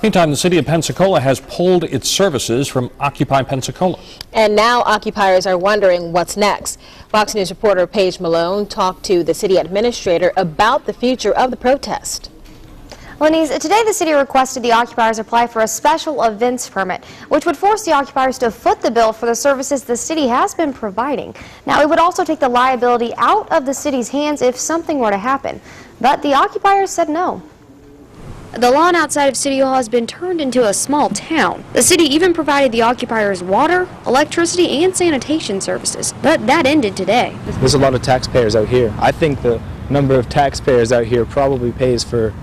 Meantime, the city of Pensacola has pulled its services from Occupy Pensacola. And now occupiers are wondering what's next. Fox News reporter Paige Malone talked to the city administrator about the future of the protest. Lenise, today the city requested the occupiers apply for a special events permit, which would force the occupiers to foot the bill for the services the city has been providing. Now, it would also take the liability out of the city's hands if something were to happen. But the occupiers said no. The lawn outside of City Hall has been turned into a small town. The city even provided the occupiers water, electricity, and sanitation services. But that ended today. There's a lot of taxpayers out here. I think the number of taxpayers out here probably pays for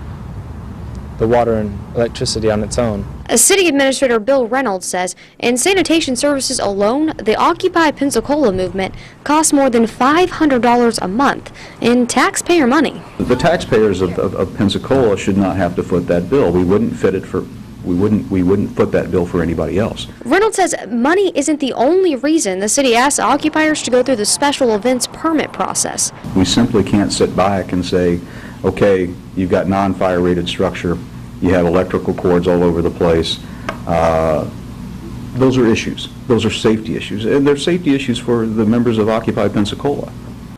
the water and electricity on its own. City Administrator Bill Reynolds says in sanitation services alone, the Occupy Pensacola movement costs more than $500 a month in taxpayer money. The taxpayers of Pensacola should not have to foot that bill. We wouldn't foot that bill for anybody else. Reynolds says money isn't the only reason the city asked occupiers to go through the special events permit process. We simply can't sit back and say, okay, you've got non-fire rated structure, you have electrical cords all over the place. Those are issues. Those are safety issues, and they're safety issues for the members of Occupy Pensacola.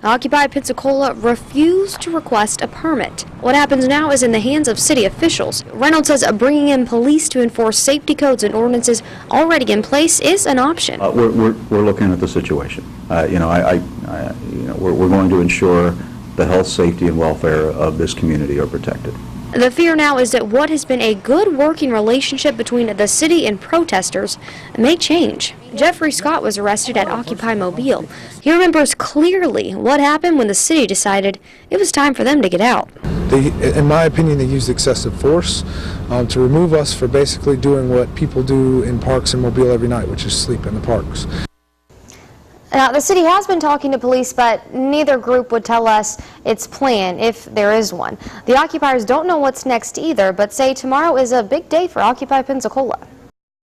Occupy Pensacola refused to request a permit. What happens now is in the hands of city officials. Reynolds says bringing in police to enforce safety codes and ordinances already in place is an option. We're looking at the situation. We're going to ensure the health, safety, and welfare of this community are protected. The fear now is that what has been a good working relationship between the city and protesters may change. Jeffrey Scott was arrested at Occupy Mobile. He remembers clearly what happened when the city decided it was time for them to get out. In my opinion, they used excessive force to remove us for basically doing what people do in parks in Mobile every night, which is sleep in the parks. Now, the city has been talking to police, but neither group would tell us its plan, if there is one. The occupiers don't know what's next either, but say tomorrow is a big day for Occupy Pensacola.